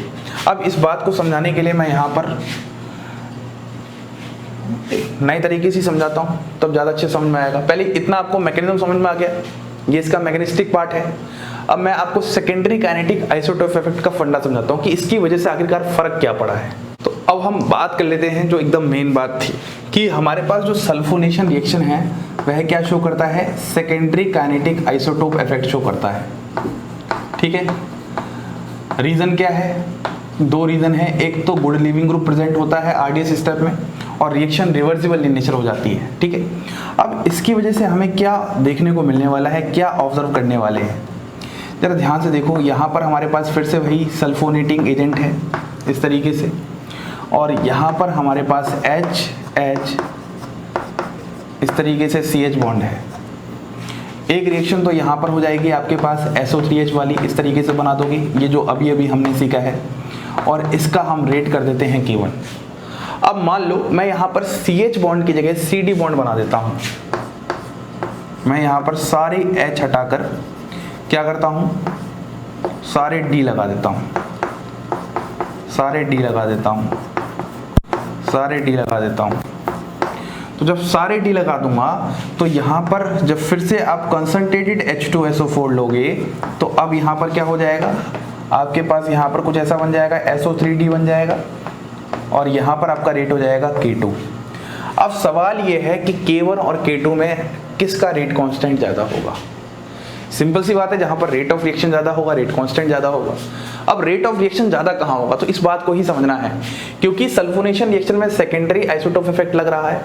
अब इस बात को समझाने के लिए मैं यहाँ पर नए तरीके से समझाता हूँ, तब ज़्यादा अच्छे समझ में आएगा। पहले इतना आपको मैकेनिज्म समझ में आ गया, ये इसका मैकेनिस्टिक पार्ट है। अब मैं आपको सेकेंडरी काइनेटिक आइसोटोप इफेक्ट का फंडा समझाता हूँ कि इसकी वजह से आखिरकार फर्क क्या पड़ा है। तो अब हम बात कर लेते हैं जो एकदम मेन बात थी कि हमारे पास जो सल्फोनेशन रिएक्शन है वह क्या शो करता है, secondary kinetic isotope effect show करता है, ठीक है। रीजन क्या है, दो रीजन है, एक तो गुड लिविंग ग्रुप प्रेजेंट होता है आरडीएस स्टेप में और रिएक्शन रिवर्सिबल इन नेचर हो जाती है, ठीक है। अब इसकी वजह से हमें क्या देखने को मिलने वाला है, क्या ऑब्जर्व करने वाले हैं, जरा ध्यान से देखो। यहाँ पर हमारे पास फिर से वही सल्फोनेटिंग एजेंट है इस तरीके से, और यहाँ पर हमारे पास H इस तरीके से CH बॉन्ड है। एक रिएक्शन तो यहाँ पर हो जाएगी आपके पास SO3H वाली, इस तरीके से बना दोगे, ये जो अभी अभी हमने सीखा है, और इसका हम रेट कर देते हैं K1। अब मान लो मैं यहाँ पर CH बॉन्ड की जगह CD बॉन्ड बना देता हूँ। मैं यहाँ पर सारे H हटाकर क्या करता हूँ, सारे D लगा देता हूँ, सारे D लगा देता हूँ, सारे D लगा देता हूँ। तो जब सारे D लगा दूंगा तो यहाँ पर जब फिर से आप कंसंट्रेटेड H2SO4 लोगे तो अब यहाँ पर क्या हो जाएगा, आपके पास यहाँ पर कुछ ऐसा बन जाएगा, SO3D बन जाएगा, और यहाँ पर आपका रेट हो जाएगा K2। अब सवाल ये है कि K1 और K2 में किसका रेट कांस्टेंट ज़्यादा होगा। सिंपल सी बात है, जहाँ पर रेट ऑफ रिएक्शन ज़्यादा होगा रेट कांस्टेंट ज़्यादा होगा। अब रेट ऑफ रिएक्शन ज़्यादा कहाँ होगा, तो इस बात को ही समझना है, क्योंकि सल्फोनेशन रिएक्शन में सेकेंडरी आइसोटोप इफेक्ट लग रहा है।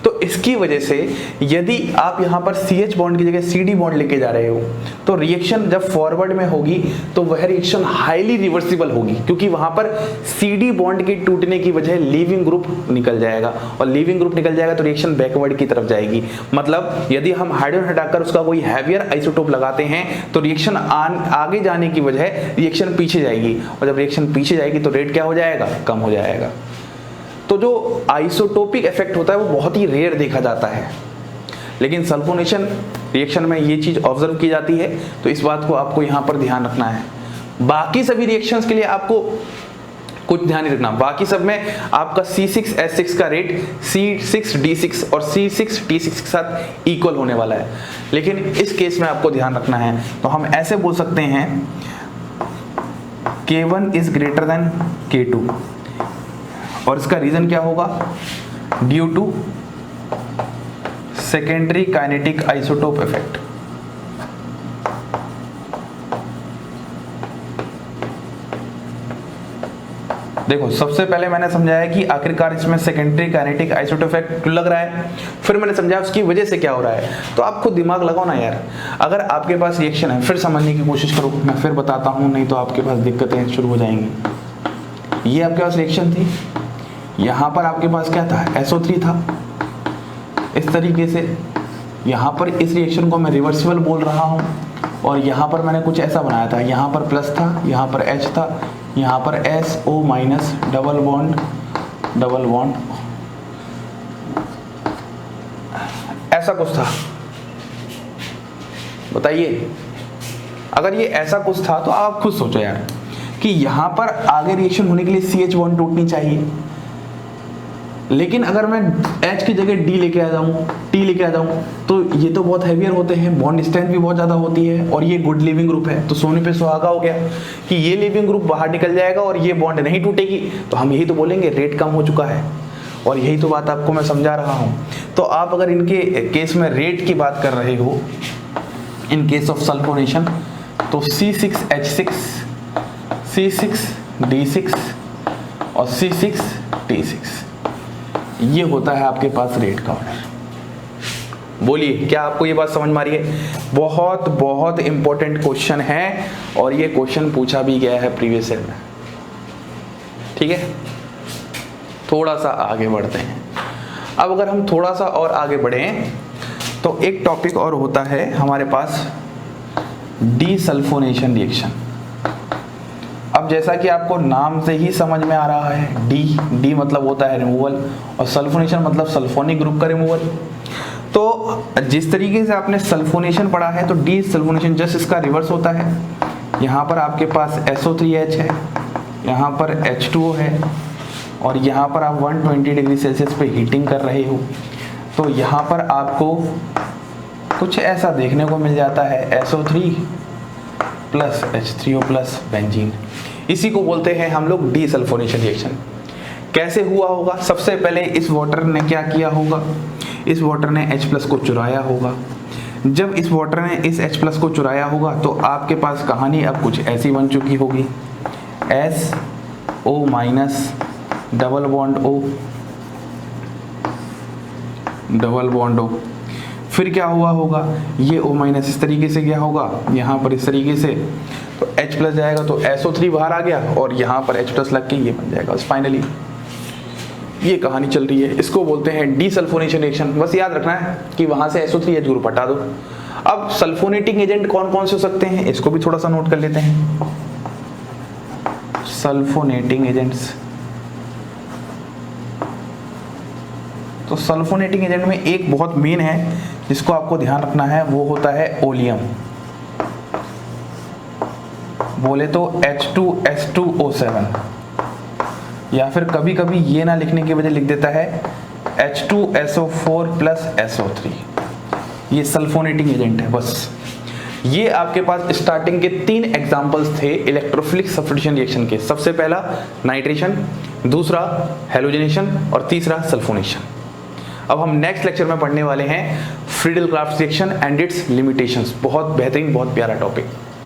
तो इसकी वजह से यदि आप यहाँ पर CH बॉन्ड की जगह CD बॉन्ड लेके जा रहे हो तो रिएक्शन जब फॉरवर्ड में होगी तो वह रिएक्शन हाईली रिवर्सिबल होगी, क्योंकि वहाँ पर CD बॉन्ड के टूटने की वजह लिविंग ग्रुप निकल जाएगा, और लिविंग ग्रुप निकल जाएगा तो रिएक्शन बैकवर्ड की तरफ जाएगी। मतलब यदि हम हाइड्रोजन हटाकर उसका कोई हैवियर आइसोटोप लगाते हैं तो रिएक्शन आगे जाने की वजह रिएक्शन पीछे जाएगी, और जब रिएक्शन पीछे जाएगी तो रेट क्या हो जाएगा, कम हो जाएगा। तो जो आइसोटोपिक इफेक्ट होता है वो बहुत ही रेयर देखा जाता है, लेकिन सल्फोनेशन रिएक्शन में ये चीज ऑब्जर्व की जाती है, तो इस बात को आपको यहाँ पर ध्यान रखना है। बाकी सभी रिएक्शंस के लिए आपको कुछ ध्यान नहीं रखना, बाकी सब में आपका C6H6 का रेट C6D6 और C6T6 के साथ इक्वल होने वाला है, लेकिन इस केस में आपको ध्यान रखना है। तो हम ऐसे बोल सकते हैं K1 is greater than K2, और इसका रीजन क्या होगा, due to secondary kinetic isotope effect. देखो सबसे पहले मैंने समझाया कि आखिरकार इसमें सेकेंडरी काइनेटिक आइसोटोप इफेक्ट क्यों लग रहा है, फिर मैंने समझाया उसकी वजह से क्या हो रहा है। तो आप खुद दिमाग लगाओ ना यार, अगर आपके पास रिएक्शन है फिर समझने की कोशिश करो, मैं फिर बताता हूँ, नहीं तो आपके पास दिक्कतें शुरू हो जाएंगी। ये आपके पास रिएक्शन थी, यहाँ पर आपके पास क्या था, SO3 था, इस तरीके से यहाँ पर इस रिएक्शन को मैं रिवर्सिबल बोल रहा हूँ, और यहाँ पर मैंने कुछ ऐसा बनाया था, यहाँ पर प्लस था, यहाँ पर H था, यहाँ पर SO- डबल बॉन्ड ऐसा कुछ था। बताइए अगर ये ऐसा कुछ था तो आप खुद सोचो यार कि यहाँ पर आगे रिएक्शन होने के लिए CH बॉन्ड टूटनी चाहिए, लेकिन अगर मैं H की जगह D लेके आ जाऊँ, T लेके आ जाऊँ, तो ये तो बहुत हैवियर होते हैं, बॉन्ड स्ट्रेंथ भी बहुत ज़्यादा होती है, और ये गुड लिविंग ग्रुप है, तो सोने पे सुहागा हो गया कि ये लिविंग ग्रुप बाहर निकल जाएगा और ये बॉन्ड नहीं टूटेगी, तो हम यही तो बोलेंगे रेट कम हो चुका है। और यही तो बात आपको मैं समझा रहा हूँ। तो आप अगर इनके केस में रेट की बात कर रहे हो, इन केस ऑफ सल्फोनेशन, तो C6H6, C6D6 और C6T6, ये होता है आपके पास रेट का ऑर्डर। बोलिए, क्या आपको ये बात समझ में आ रही है? बहुत बहुत इंपॉर्टेंट क्वेश्चन है, और ये क्वेश्चन पूछा भी गया है प्रीवियस ईयर में। ठीक है, थोड़ा सा आगे बढ़ते हैं। अब अगर हम थोड़ा सा और आगे बढ़ें तो एक टॉपिक और होता है हमारे पास, डीसल्फोनेशन रिएक्शन। अब जैसा कि आपको नाम से ही समझ में आ रहा है, डी मतलब होता है रिमूवल, और सल्फोनेशन मतलब सल्फोनिक ग्रुप का रिमूवल। तो जिस तरीके से आपने सल्फोनेशन पढ़ा है, तो डीसल्फोनेशन जस्ट इसका रिवर्स होता है। यहाँ पर आपके पास SO3H है, यहाँ पर H2O है, और यहाँ पर आप 120 डिग्री सेल्सियस पे हीटिंग कर रहे हो, तो यहाँ पर आपको कुछ ऐसा देखने को मिल जाता है, SO3 plus H3O plus benzene. इसी को बोलते हैं हम लोग डीसल्फोनेशन रिएक्शन। कैसे हुआ होगा? सबसे पहले इस वाटर ने क्या किया होगा, इस वाटर ने H प्लस को चुराया होगा। जब इस वाटर ने इस H प्लस को चुराया होगा, तो आपके पास कहानी अब कुछ ऐसी बन चुकी होगी, SO minus double bond O, double bond O। फिर क्या हुआ होगा, ये O माइनस इस तरीके से गया होगा, यहाँ पर इस तरीके से, तो H प्लस जाएगा, तो SO3 बाहर आ गया, और यहाँ पर H प्लस लग के ये बन जाएगा। फाइनली ये कहानी चल रही है, इसको बोलते हैं डीसल्फोनेशन रिएक्शन। बस याद रखना है कि वहाँ से SO3H ग्रुप हटा दो। अब सल्फोनेटिंग एजेंट कौन कौन से हो सकते हैं, इसको भी थोड़ा सा नोट कर लेते हैं। सल्फोनेटिंग एजेंट्स, तो सल्फोनेटिंग एजेंट में एक बहुत मेन है जिसको आपको ध्यान रखना है, वो होता है ओलियम। बोले तो H2S2O7, या फिर कभी कभी ये ना लिखने की वजह लिख देता है H2SO4 प्लस SO3। ये सल्फोनेटिंग एजेंट है। बस ये आपके पास स्टार्टिंग के 3 एग्जांपल्स थे इलेक्ट्रोफिलिक सब्स्टिट्यूशन रिएक्शन के। सबसे पहला नाइट्रेशन, दूसरा हैलोजनेशन, और तीसरा सल्फोनेशन। अब हम नेक्स्ट लेक्चर में पढ़ने वाले हैं Friedel craft reaction and it's limitations. बहुत बेहतरीन, बहुत प्यारा टॉपिक।